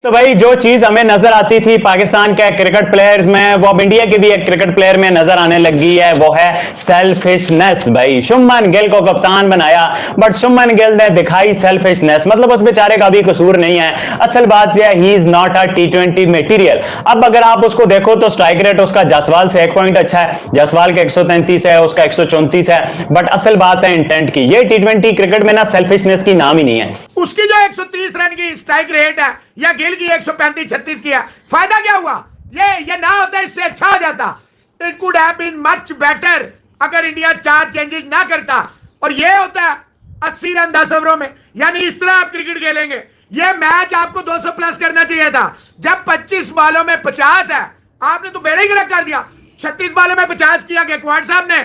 तो भाई जो चीज हमें नजर आती थी पाकिस्तान के क्रिकेट प्लेयर्स में वो अब इंडिया के भी एक क्रिकेट प्लेयर में नजर आने लगी है, वो है सेल्फिशनेस। भाई शुभमन गिल को कप्तान बनाया बट शुभमन गिल ने दिखाई सेल्फिशनेस, मतलब उस बेचारे का भी कसूर नहीं है। असल बात यह he is not a T20 material. अब अगर आप उसको देखो तो स्ट्राइक रेट उसका जायसवाल से 1 पॉइंट अच्छा है, जायसवाल के 133 है, उसका 134 है, बट असल बात है इंटेंट की। ये टी20 क्रिकेट में ना सेल्फिशनेस की नाम ही नहीं है। उसकी जो 130 रन की स्ट्राइक रेट है या गिल की 135-36 की है, फायदा क्या हुआ? ये ना होता, इससे अच्छा हो जाता। It could have been much better अगर इंडिया 4 चेंजेस ना करता और ये होता 80 रन 10 ओवरों में। यानी इस तरह आप क्रिकेट खेलेंगे। ये मैच आपको 200 प्लस करना चाहिए था। जब 25 बॉलों में 50 है, आपने तो बेड़ा ही गलत कर दिया। 36 बॉलों में 50 किया गायकवाड़ साहब ने,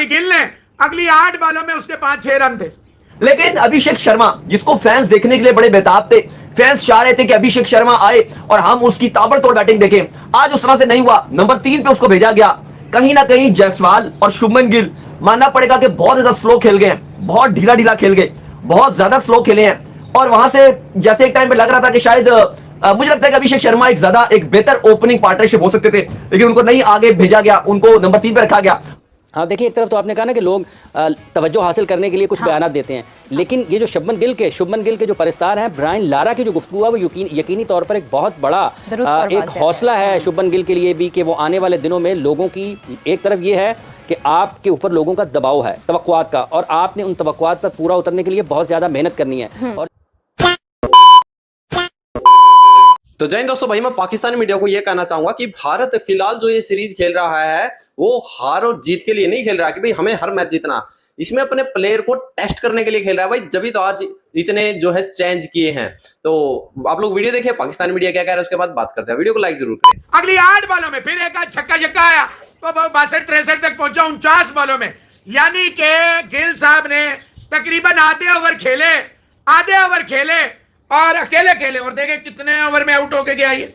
गिल ने अगली 8 बॉलों में उसके 5-6 रन थे। लेकिन अभिषेक शर्मा, जिसको फैंस देखने के लिए बड़े बेताब थे, फैंस चाह रहे थे कि अभिषेक शर्मा आए और हम उसकी ताबड़तोड़ बैटिंग देखें, आज उस तरह से नहीं हुआ। नंबर 3 पे उसको भेजा गया। कहीं ना कहीं जायसवाल और शुभमन गिल मानना पड़ेगा कि बहुत ज्यादा स्लो खेल गए, बहुत ढीला ढीला खेल गए, बहुत ज्यादा स्लो खेले हैं। और वहां से जैसे एक टाइम पे लग रहा था कि शायद मुझे लगता है कि अभिषेक शर्मा एक बेहतर ओपनिंग पार्टनरशिप हो सकते थे, लेकिन उनको नहीं आगे भेजा गया, उनको नंबर 3 पे रखा गया। हाँ देखिए, एक तरफ तो आपने कहा ना कि लोग तवज्जो हासिल करने के लिए कुछ बयान देते हैं, लेकिन ये जो शुभमन गिल के जो परिस्तार हैं, ब्रायन लारा की जो गुफ्तगू है वो यकीनी तौर पर एक बहुत बड़ा एक हौसला है शुभमन गिल के लिए भी कि वो आने वाले दिनों में लोगों की एक तरफ ये है कि आपके ऊपर लोगों का दबाव है तवक्कुआत का, और आपने उन तवक्कुआत पर पूरा उतरने के लिए बहुत ज़्यादा मेहनत करनी है। और तो जय हिंद दोस्तों, भाई मैं पाकिस्तानी मीडिया को यह कहना चाहूंगा कि भारत फिलहाल जो ये सीरीज खेल रहा है वो हार और जीत के लिए नहीं खेल रहा कि भाई हमें हर मैच जीतना। इसमें अपने प्लेयर को टेस्ट करने के लिए खेल रहा है भाई, जब तो आज इतने जो है चेंज किए हैं। तो आप लोग वीडियो देखिए, पाकिस्तानी मीडिया क्या कह रहा है, उसके बाद बात करते हैं। वीडियो को लाइक जरूर करें। अगली 8 बॉलों में फिर एक छक्का आया तो 62-63 तक पहुंचा 49 बॉलों में। यानी कि गिल साहब ने तकरीबन आधे ओवर खेले और अकेले खेले, और देखे कितने ओवर में आउट होके गया। ये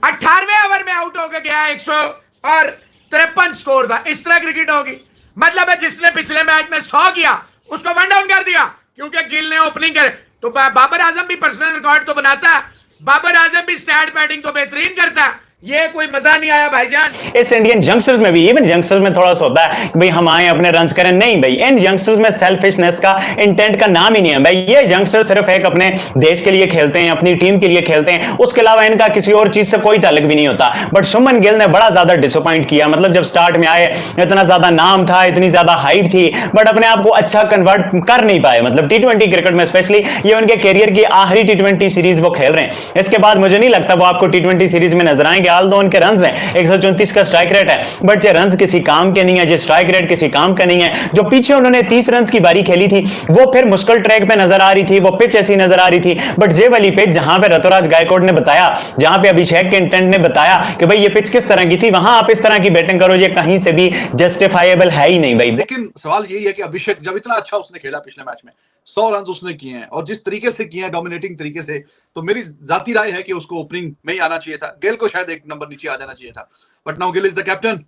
18वें ओवर में आउट होके गया। 153 स्कोर था। इस तरह क्रिकेट होगी। मतलब है जिसने पिछले मैच में 100 किया उसको 1 डाउन कर दिया क्योंकि गिल ने ओपनिंग करे। तो बाबर आजम भी पर्सनल रिकॉर्ड तो बनाता है, बाबर आजम भी स्टैट बैटिंग तो बेहतरीन करता है। ये कोई मजा नहीं आया भाईजान। इस इंडियन यंगस्टर्स में भी, इवन यंगस्टर्स में थोड़ा सा होता है कि भाई हम आए अपने रन्स करें। नहीं भाई, इन यंगस्टर्स में सेल्फिशनेस का, इंटेंट का नाम ही नहीं है भाई। ये यंगस्टर सिर्फ एक अपने देश के लिए खेलते हैं, अपनी टीम के लिए खेलते हैं, उसके अलावा इनका किसी और चीज से कोई ताल्लुक भी नहीं होता। बट शुभमन गिल ने बड़ा ज्यादा डिसअपॉइंट किया। मतलब जब स्टार्ट में आए इतना ज्यादा नाम था, इतनी ज्यादा हाइप थी, बट अपने आप को अच्छा कन्वर्ट कर नहीं पाए। मतलब टी20 क्रिकेट में स्पेशली ये उनके कैरियर की आखिरी टी20 सीरीज वो खेल रहे हैं। इसके बाद मुझे नहीं लगता वो आपको टी20 सीरीज में नजर आएंगे। ऑल दो उनके रन 134 का स्ट्राइक रेट है, बट ये रन्स किसी काम के नहीं है, जो स्ट्राइक रेट किसी काम का नहीं है। जो पीछे उन्होंने 30 रन्स की बारी खेली थी वो फिर मुश्किल ट्रैक पे नजर आ रही थी, वो पिच ऐसी नजर आ रही थी। बट ये वाली पिच जहां पे ऋतुराज गायकवाड़ ने बताया, जहां पे अभिषेक के इंटेंट ने बताया कि भाई ये पिच किस तरह की थी, वहां आप इस तरह की बैटिंग करो, ये कहीं से भी जस्टिफाइबल है ही नहीं भाई। लेकिन सवाल यही है कि अभिषेक जब इतना अच्छा उसने खेला पिछले मैच में, 100 रन उसने किए हैं और जिस तरीके से किए हैं, डोमिनेटिंग तरीके से, तो मेरी जाती राय है कि उसको ओपनिंग में ही आना चाहिए था। गिल को शायद 1 नंबर नीचे आ जाना चाहिए था, but now Gill is the captain.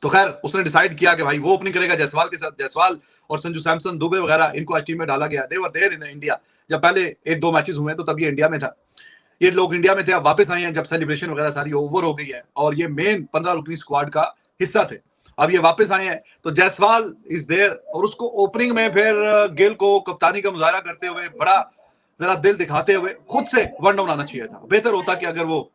तो खैर उसने डिसाइड किया कि भाई वो ओपनिंग करेगा जायसवाल के साथ। जायसवाल और संजू सैमसन, दुबे वगैरह, इनको आज टीम में डाला गया। दे वर देयर इन इंडिया। जब पहले 1-2 मैचेस हुए तो तब ये इंडिया में था, ये लोग इंडिया में थे। अब वापस आए हैं जब सेलिब्रेशन वगैरह सारी ओवर हो गई है, और ये मेन 15 रुकनी स्क्वाड का हिस्सा थे। अब ये वापस आए हैं तो जायसवाल इज देयर, और उसको ओपनिंग में फिर गिल को कप्तानी का मुजाहरा करते हुए, बड़ा जरा दिल दिखाते हुए खुद से 1 डाउन आना चाहिए था। बेहतर होता कि अगर वो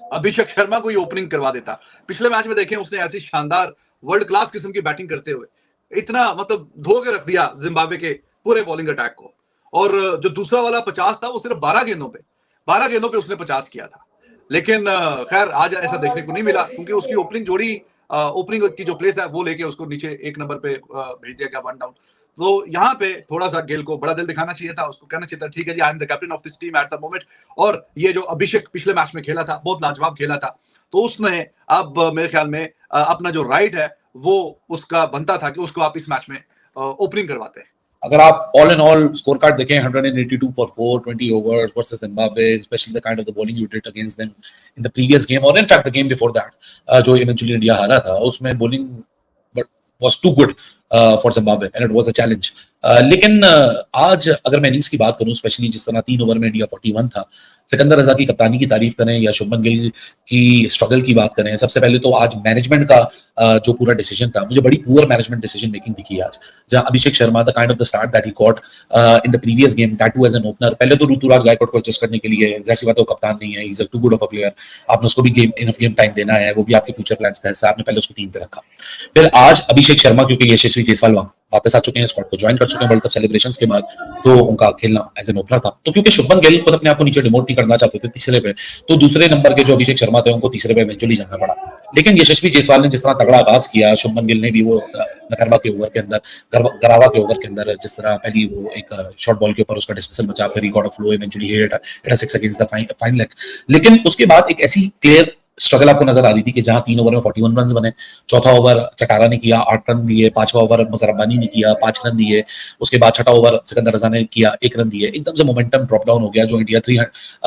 अभिषेक शर्मा को ही ओपनिंग करवा देता। पिछले मैच में देखें उसने ऐसी शानदार वर्ल्ड क्लास किस्म की बैटिंग करते हुए इतना मतलब धो के रख दिया जिम्बाब्वे के पूरे बॉलिंग अटैक को। और जो दूसरा वाला 50 था वो सिर्फ 12 गेंदों पे उसने 50 किया था। लेकिन खैर आज ऐसा देखने को नहीं मिला क्योंकि उसकी ओपनिंग जोड़ी, ओपनिंग की जो प्लेस है वो लेके उसको नीचे 1 नंबर पे भेज दिया गया, 1 डाउन। तो यहाँ पे थोड़ा सा गिल को बड़ा दिल दिखाना चाहिए था, उसको कहना चाहिए था ठीक है जी, I am the captain of this team at the moment. और ये जो अभिषेक पिछले मैच में खेला था, बहुत लाजवाब खेला था, तो उसने अब मेरे ख्याल में अपना जो राइट है वो उसका बनता था कि उसको आप इस मैच में ओपनिंग करवाते हैं। अगर आप all in all score card देखें, 182 for 420 overs versus Zimbabwe, especially the kind of the bowling you did against them in the previous game, or in fact the game before that, जो eventually India हारा था, उसमें bowling was too good for Zimbabwe and it was a challenge. लेकिन आज अगर मैं innings की बात करूं, स्पेशली जिस तरह 3 ओवर में इंडिया 41 था, सिकंदर रजा की कप्तानी की तारीफ करें या शुभमन गिल की स्ट्रगल की बात करें, सबसे पहले तो आज मैनेजमेंट का जो पूरा डिसीजन था, मुझे बड़ी पुअर मैनेजमेंट डिसीजन मेकिंग दिखी आज। जहां Abhishek Sharma the kind of the start that he got in the previous game, that too as an opener, पहले तो ऋतुराज गायकवाड़ को एडजस्ट करने के लिए, जाहिर सी बात है वो कप्तान नहीं है, he is a too good of a player, आपने उसको भी इनफ गेम टाइम देना है, वो भी आपके फ्यूचर प्लान्स का हिस्सा, आपने पहले उसको टीम पे रखा। फिर आज अभिषेक शर्मा, क्योंकि यशस्वी जायसवाल वापस आ चुके हैं, स्क्वाड को ज्वाइन कर चुके हैं वर्ल्ड कप सेलिब्रेशंस के बाद, तो उनका खेलना एज एन ओपनर था। तो क्योंकि शुभमन गिल खुद अपने आप को नीचे डिमोट नहीं करना चाहते थे तीसरे पे, तो दूसरे नंबर के जो अभिषेक शर्मा थे उनको तीसरे पे इवेंचुअली जाना पड़ा। लेकिन यशस्वी जायसवाल ने जिस तरह तगड़ा आगाज किया, शुभमन गिल ने भी वो नकरवा के ओवर के अंदर, गरावा के ओवर के अंदर जिस तरह पहली वो एक शॉर्ट बॉल के ऊपर उसका डिस्मिसल बचा, फिर he got a flow, eventually hit a six against the fine leg. लेकिन उसके बाद एक ऐसी क्लियर स्ट्रगल आपको नजर आ रही थी कि जहां 3 ओवर में 41 रन बने, चौथा ओवर चटारा ने किया 8 रन दिए, पांचवा ओवर मुजर रब्बानी ने किया 5 रन दिए, उसके बाद छठा ओवर सिकंदर रजा ने किया 1 रन दिए, एकदम से मोमेंटम ड्रॉप डाउन हो गया। जो इंडिया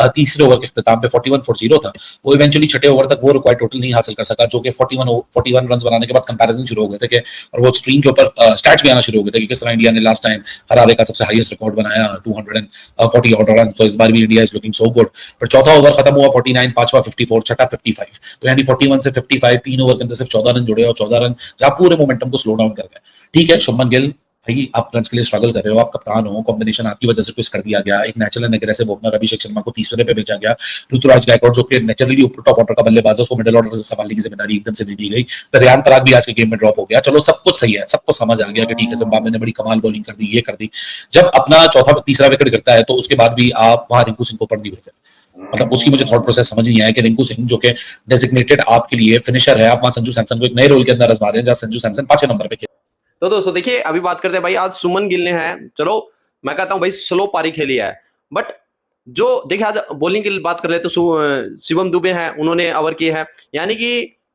तीसरे ओवर के इख्तिताम पे 41 for 0 था, वो इवेंचुअली छठे ओवर तक वो रिक्वायर्ड टोटल नहीं हासिल कर सका, जो कि 41 रन बनाने के बाद कंपैरिजन शुरू हो गए थे और वो स्क्रीन के ऊपर स्टैट्स भी आना शुरू हो गए थे कि किस तरह इंडिया ने लास्ट टाइम हरारे का सबसे हाईएस्ट रिकॉर्ड बनाया 240 ऑर्डर रन, तो इस बार भी India is looking so good. पर चौथा ओवर खत्म हुआ 49, पांचवा 54, छठा 55, तो यानी 41 से 55 3 ओवर के अंदर सिर्फ 14 रन जुड़े और 14 रन जहां पूरे मोमेंटम को स्लो डाउन कर गए। ठीक है, शुभमन गिल भाई आप रन के लिए स्ट्रगल कर रहे हो, आप कप्तान हो, कॉम्बिनेशन आपकी वजह से ट्विस्ट कर दिया गया, एक natural and aggressive opener Abhishek Sharma को तीसरे पे भेजा गया, ऋतुराज गायकवाड़ जो कि नेचुरली ऊपर टॉप ऑर्डर का बल्लेबाज है, उसको मिडिल ऑर्डर से संभालने की जिम्मेदारी एकदम से दे दी गई। तो रियान पराग भी आज के गेम में ड्रॉप हो गया, चलो सब कुछ सही है, सबको समझ आ गया कि ठीक है जिम्बाब्वे ने बड़ी कमाल बॉलिंग कर दी, ये कर दी। जब अपना चौथा तीसरा विकेट गिरता है तो उसके बाद भी आप वहां रिंकू सिंह को ऊपर नहीं भेजे, मतलब उसकी मुझे थॉट प्रोसेस समझ नहीं आया कि रिंकू सिंह जो कि डेजिग्नेटेड आपके लिए फिनिशर है, आप वहां संजू सैमसन को एक नए रोल के अंदर आजमा रहे हैं जहां संजू सैमसन 5 नंबर पे। तो दोस्तों देखिए, अभी बात करते हैं भाई, आज सुमन गिल ने है, चलो मैं कहता हूं भाई स्लो पारी खेली है, बट जो देखिए आज बॉलिंग की बात कर रहे तो शिवम दुबे हैं, उन्होंने ओवर किए हैं, यानी कि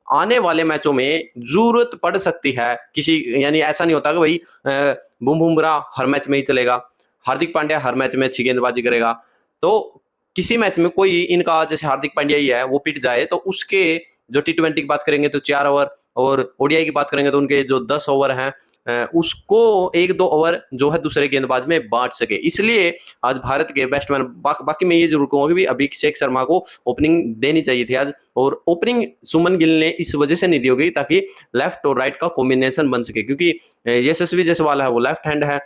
आने वाले मैचों में जरूरत पड़ सकती है किसी, यानी ऐसा नहीं होता कि भाई बुमराह हर मैच में ही चलेगा, हार्दिक पांड्या हर मैच में अच्छी गेंदबाजी करेगा, तो किसी मैच में कोई इनका जैसे हार्दिक पांड्या ही है वो पिट जाए तो उसके जो T20 की बात करेंगे तो 4 ओवर, और ओडीआई की बात करेंगे तो उनके जो 10 ओवर हैं उसको 1-2 ओवर जो है दूसरे गेंदबाज में बांट सके। इसलिए आज भारत के बैट्समैन, बाकी मैं ये जरूर कहूंगा कि भी अभिषेक शर्मा को ओपनिंग देनी चाहिए थी आज, और ओपनिंग सुमन गिल ने इस वजह से नहीं दी होगी ताकि लेफ्ट और राइट का कॉम्बिनेशन बन सके, क्योंकि यशस्वी जायसवाल है वो लेफ्ट हैंड है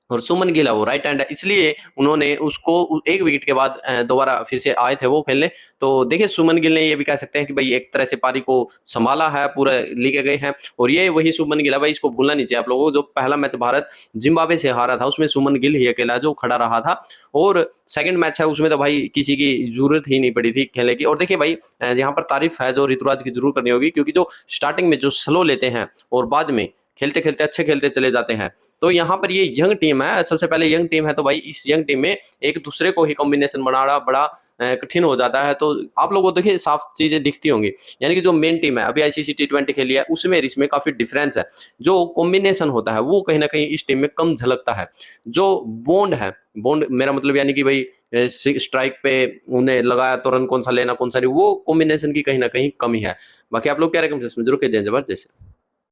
और सुमन गिल है वो राइट हैंड है, इसलिए उन्होंने उसको 1 विकेट के बाद दोबारा फिर से आए थे वो खेलने। तो देखिए सुमन गिल ने ये भी कह सकते हैं कि भाई एक तरह से पारी को संभाला है, पूरा लेके गए हैं, और ये वही सुमन गिल है भाई, इसको भूलना नहीं चाहिए आप लोगों को। जो पहला मैच भारत जिम्बाब्वे से हारा था उसमें सुमन गिल ही अकेला जो खड़ा रहा था, और सेकंड मैच है उसमें तो भाई किसी की जरूरत ही नहीं पड़ी थी खेलने की। और देखिए भाई यहाँ पर तारीफ है जो ऋतुराज की जरूर करनी होगी, क्योंकि जो स्टार्टिंग में जो स्लो लेते हैं और बाद में खेलते खेलते अच्छे खेलते चले जाते हैं, तो यहाँ पर ये यंग टीम है, सबसे पहले यंग टीम है, तो भाई इस यंग टीम में एक दूसरे को ही कॉम्बिनेशन बनाना बड़ा कठिन हो जाता है। तो आप लोगों को देखिए साफ चीजें दिखती होंगी, यानी कि जो मेन टीम है अभी आईसीसी T20 खेली है उसमें इसमें काफी डिफरेंस है, जो कॉम्बिनेशन होता है वो कहीं ना कहीं इस टीम में कम झलकता है। जो बॉन्ड है, बॉन्ड मेरा मतलब यानी कि भाई स्ट्राइक पे उन्हें लगाया तो रन कौन सा लेना कौन सा नहीं, वो कॉम्बिनेशन की कहीं ना कहीं कमी है। बाकी आप लोग क्या रकम जरूर के जबरदस्त।